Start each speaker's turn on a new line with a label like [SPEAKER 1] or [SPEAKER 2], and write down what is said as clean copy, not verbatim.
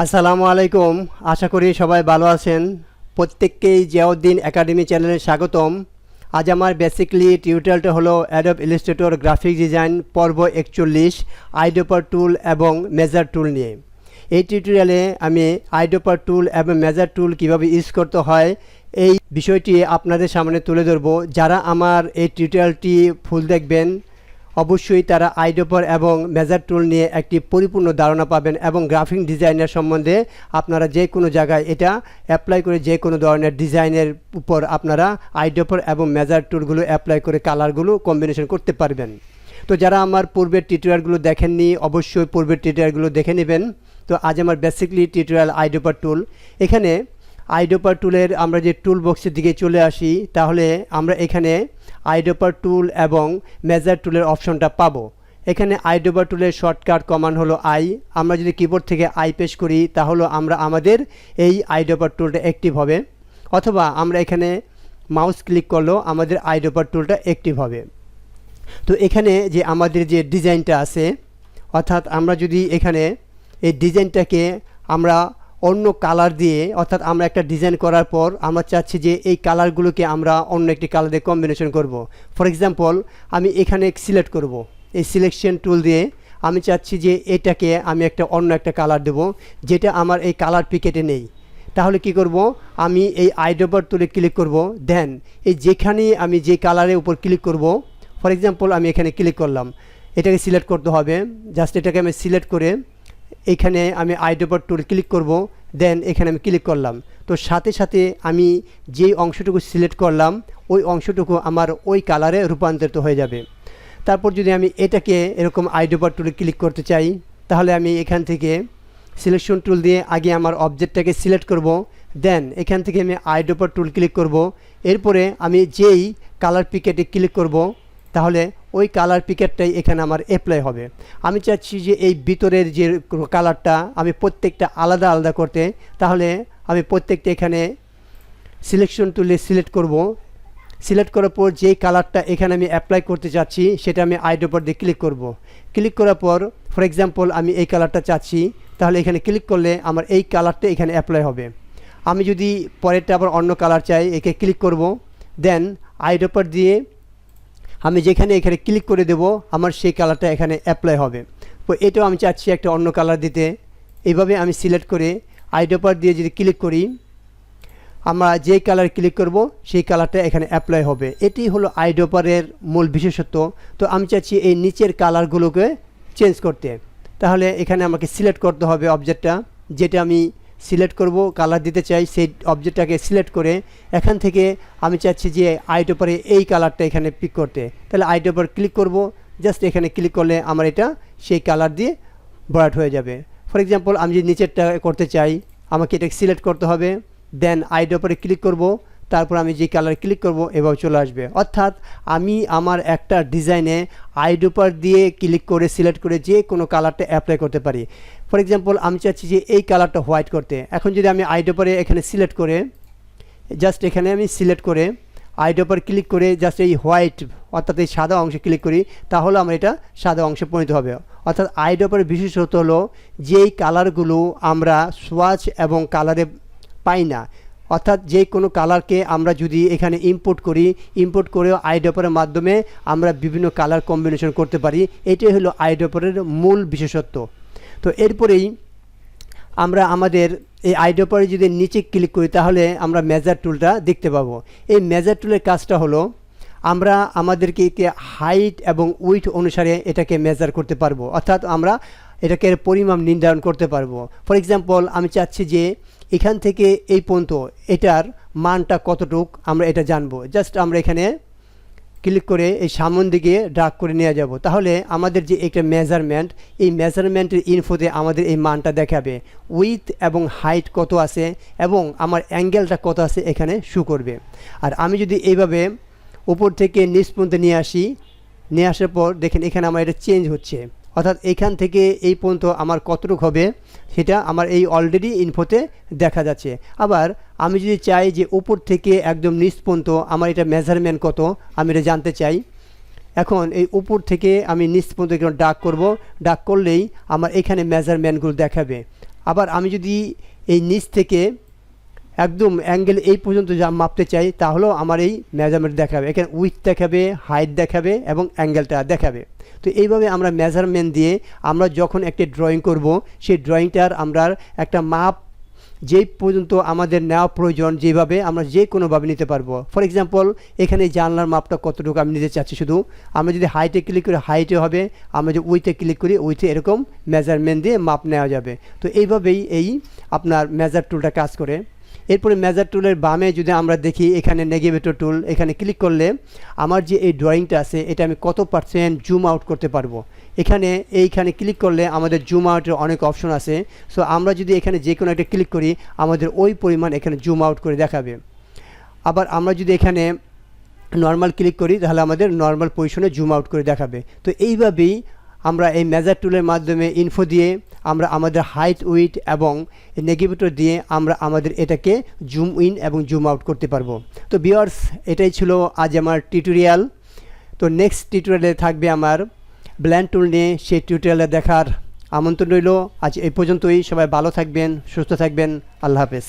[SPEAKER 1] আসসালামু আলাইকুম। আশা করি সবাই ভালো আছেন। প্রত্যেককেই জিয়াউদ্দিন একাডেমি চ্যানেলে স্বাগতম। আজ আমার বেসিক্যালি টিউটোরিয়ালটা হলো অ্যাডোব ইলাস্ট্রেটর গ্রাফিক ডিজাইন পর্ব 41 আইড্রপার টুল এবং মেজার টুল নিয়ে। এই টিউটোরিয়ালে আমি আইড্রপার টুল এবং মেজার টুল কিভাবে ইউজ করতে হয় এই বিষয়টি আপনাদের সামনে তুলে ধরব। যারা আমার এই টিউটোরিয়ালটি ফুল দেখবেন অবশ্যই তারা আইড্রপার এবং মেজার টুল নিয়ে একটি পরিপূর্ণ ধারণা পাবেন এবং গ্রাফিক ডিজাইনের সম্বন্ধে আপনারা যে কোনো জায়গায় এটা অ্যাপ্লাই করে যে কোনো ধরনের ডিজাইনের উপর আপনারা আইড্রপার এবং মেজার টুলগুলো অ্যাপ্লাই করে কালারগুলো কম্বিনেশন করতে পারবেন। তো যারা আমার পূর্বের টিউটোরিয়ালগুলো দেখেননি অবশ্যই পূর্বের টিউটোরিয়ালগুলো দেখে নেবেন। তো আজ আমার বেসিক্যালি টিউটোরিয়াল আইড্রপার টুল। এখানে আইড্রপার টুলের আমরা যে টুল বক্সের দিকে চলে আসি, তাহলে আমরা এখানে আইড্রপার টুল এবং মেজার টুলের অপশনটা পাবো। এখানে আইড্রপার টুলের শর্টকাট কমান্ড হলো আই। আমরা যদি কিবোর্ড থেকে আই পেশ করি তাহলে আমরা আমাদের এই আইড্রপার টুলটা অ্যাক্টিভ হবে, অথবা আমরা এখানে মাউস ক্লিক করলেও আমাদের আইড্রপার টুলটা অ্যাক্টিভ হবে। তো এখানে যে আমাদের যে ডিজাইনটা আছে, অর্থাৎ আমরা যদি এখানে এই ডিজাইনটাকে আমরা অন্য কালার দিয়ে, অর্থাৎ আমরা একটা ডিজাইন করার পর আমরা চাচ্ছি যে এই কালারগুলোকে আমরা অন্য একটি কালার দিয়ে কম্বিনেশন করব। ফর এক্সাম্পল আমি এখানে সিলেক্ট করব, এই সিলেকশন টুল দিয়ে আমি চাচ্ছি যে এটাকে আমি অন্য একটা কালার দেব যেটা আমার এই কালার পিকেটে নেই। তাহলে কি করব, আমি এই আইড্রপার টুলে ক্লিক করব, দেন এই যেখানে আমি যে কালারের উপর ক্লিক করব, ফর এক্সাম্পল আমি এখানে ক্লিক করলাম, এটাকে সিলেক্ট করতে হবে। জাস্ট এটাকে আমি সিলেক্ট করে এখানে আমি আইড্রপার টুল ক্লিক করব, দেন এখানে আমি ক্লিক করলাম। তো সাথে সাথে আমি যেই অংশটুকু সিলেক্ট করলাম ওই অংশটুকু আমার ওই কালারে রূপান্তরিত হয়ে যাবে। তারপর যদি আমি এটাকে এরকম আইড্রপার টুলে ক্লিক করতে চাই, তাহলে আমি এখান থেকে সিলেকশন টুল দিয়ে আগে আমার অবজেক্টটাকে সিলেক্ট করব, দেন এখান থেকে আমি আইড্রপার টুল ক্লিক করব। এরপরে আমি যেই কালার পিকেটে ক্লিক করব তাহলে ওই কালার পিকেটটাই এখানে আমার অ্যাপ্লাই হবে। আমি চাচ্ছি যে এই ভিতরের যে কালারটা আমি প্রত্যেকটা আলাদা আলাদা করতে, তাহলে আমি প্রত্যেকটা এখানে সিলেকশন টুলে সিলেক্ট করব। সিলেক্ট করার পর যেই কালারটা এখানে আমি অ্যাপ্লাই করতে চাচ্ছি সেটা আমি আইড্রপার দিয়ে ক্লিক করব। ক্লিক করার পর ফর এক্সাম্পল আমি এই কালারটা চাচ্ছি, তাহলে এখানে ক্লিক করলে আমার এই কালারটা এখানে অ্যাপ্লাই হবে। আমি যদি পরেরটা আবার অন্য কালার চাই, একে ক্লিক করব, দেন আইড্রপার দিয়ে আমি যেখানে এখানে ক্লিক করে দেব আমার সেই কালারটা এখানে অ্যাপ্লাই হবে। তো এটাও আমি চাচ্ছি একটা অন্য কালার দিতে। এইভাবে আমি সিলেক্ট করে আইড্রপার দিয়ে যদি ক্লিক করি, আমরা যেই কালার ক্লিক করব সেই কালারটা এখানে অ্যাপ্লাই হবে। এটি হলো আইড্রপারের মূল বিশেষত্ব। তো আমি চাচ্ছি এই নিচের কালারগুলোকে চেঞ্জ করতে, তাহলে এখানে আমাকে সিলেক্ট করতে হবে অবজেক্টটা, যেটা আমি সিলেক্ট করব কালার দিতে চাই সেই অবজেক্টটাকে সিলেক্ট করে এখান থেকে আমি চাচ্ছি যে আইড্রপারে এই কালারটা এখানে পিক করতে, তাহলে আইড্রপার ক্লিক করব। জাস্ট এখানে ক্লিক করলে আমার এটা সেই কালার দিয়ে ভরাট হয়ে যাবে। ফর এক্সাম্পল আমি যদি নিচেরটা করতে চাই, আমাকে এটা সিলেক্ট করতে হবে, দেন আইড্রপারে ক্লিক করব, তারপর আমি যে কালার ক্লিক করব এভাবে চলে আসবে। অর্থাৎ আমি আমার একটা ডিজাইনে আইড্রপার দিয়ে ক্লিক করে সিলেক্ট করে যে কোনো কালারটা অ্যাপ্লাই করতে পারি। ফর এক্সাম্পল আমি চাচ্ছি যে এই কালারটা হোয়াইট করতে, এখন যদি আমি আইড্রপারে এখানে সিলেক্ট করে জাস্ট এখানে আমি সিলেক্ট করে আইড্রপার ক্লিক করে জাস্ট এই হোয়াইট অর্থাৎ এই সাদা অংশে ক্লিক করি, তাহলে আমার এটা সাদা অংশে পরিণত হবে। অর্থাৎ আইড্রপারের বিশেষত্ব হলো যেই কালারগুলো আমরা সোয়াচ এবং কালারে পাই না, অর্থাৎ যে কোনো কালারকে আমরা যদি এখানে ইম্পোর্ট করি, ইম্পোর্ট করেও আইড্রপারের মাধ্যমে আমরা বিভিন্ন কালার কম্বিনেশন করতে পারি। এটাই হলো আইড্রপারের মূল বিশেষত্ব। তো এরপরেই আমরা আমাদের এই আইড্রপারে যদি নিচে ক্লিক করি তাহলে আমরা মেজার টুলটা দেখতে পাবো। এই মেজার টুলের কাজটা হলো আমরা আমাদেরকে হাইট এবং উইথ অনুসারে এটাকে মেজার করতে পারবো, অর্থাৎ আমরা এটাকে পরিমাপ নির্ধারণ করতে পারবো। ফর এক্সাম্পল আমি চাচ্ছি যে এখান থেকে এই পর্যন্ত এটার মানটা কতটুক আমরা এটা জানবো। জাস্ট আমরা এখানে ক্লিক করে এই সামন দিকে ড্রাগ করে নিয়ে যাব, তাহলে আমাদের যে একটা মেজারমেন্ট, এই মেজারমেন্টের ইনফোতে আমাদের এই মানটা দেখাবে, উইথ এবং হাইট কত আছে এবং আমার অ্যাঙ্গেলটা কত আছে এখানে শো করবে। আর আমি যদি এইভাবে উপর থেকে নিচ পর্যন্ত নিয়ে আসি, নিয়ে আসার পর দেখেন এখানে আমার এটা চেঞ্জ হচ্ছে, অর্থাৎ এখান থেকে এই পর্যন্ত আমার কতটুকু হবে সেটা আমার এই অলরেডি ইনফোতে দেখা যাচ্ছে। আবার আমি যদি চাই যে উপর থেকে একদম নিচ পর্যন্ত আমার এটা মেজারমেন্ট কত আমি এটা জানতে চাই, এখন এই উপর থেকে আমি নিচ পর্যন্ত ডাক করব, ডাক করলেই আমার এখানে মেজারমেন্টগুলো দেখাবে। আবার আমি যদি এই নিচ থেকে একদম অ্যাঙ্গেল এই পর্যন্ত যা মাপতে চাই তাহলেও আমার এই মেজারমেন্ট দেখাবে, এখানে উইথ দেখাবে, হাইট দেখাবে এবং অ্যাঙ্গেলটা দেখাবে। তো এইভাবে আমরা মেজারমেন্ট দিয়ে আমরা যখন একটা ড্রয়িং করব সেই ড্রয়িংটার আমরা একটা মাপ যেই পর্যন্ত আমাদের নেওয়া প্রয়োজন যেভাবে আমরা যে কোনোভাবে নিতে পারবো। ফর এক্সাম্পল এখানে জানলার মাপটা কতটুকু আমি নিতে চাচ্ছি, শুধু আমরা যদি হাইটে ক্লিক করি হাইটে হবে, আমরা যদি উইথে ক্লিক করি উইথে, এরকম মেজারমেন্ট দিয়ে মাপ নেওয়া যাবে। তো এইভাবেই এই আপনার মেজার টুলটা কাজ করে। এরপরে মেজার টুলের বামে যদি আমরা দেখি এখানে নেগেটিভ টুল, এখানে ক্লিক করলে আমার যে এই ড্রয়িংটা আছে এটা আমি কত পার্সেন্ট জুম আউট করতে পারবো। এইখানে ক্লিক করলে আমাদের জুম আউটের অনেক অপশন আছে। সো আমরা যদি এখানে যে কোনো একটা ক্লিক করি আমাদের ওই পরিমাণ এখানে জুম আউট করে দেখাবে। আবার আমরা যদি এখানে নর্মাল ক্লিক করি তাহলে আমাদের নর্মাল পজিশনে জুম আউট করে দেখাবে। তো এইভাবেই আমরা এই মেজার টুলের মাধ্যমে ইনফো দিয়ে আমরা আমাদের হাইট উইথ এবং নেগেটিভ দিয়ে আমরা আমাদের এটাকে জুম ইন এবং জুম আউট করতে পারবো। তো ভিউয়ার্স, এটাই ছিল আজ আমার টিউটোরিয়াল। তো নেক্সট টিউটোরিয়ালে থাকবে আমার ব্লেন্ড টুল নিয়ে, সেই টিউটোরিয়ালে দেখার আমন্ত্রণ রইল। আজ এই পর্যন্তই। সবাই ভালো থাকবেন, সুস্থ থাকবেন। আল্লাহ হাফেজ।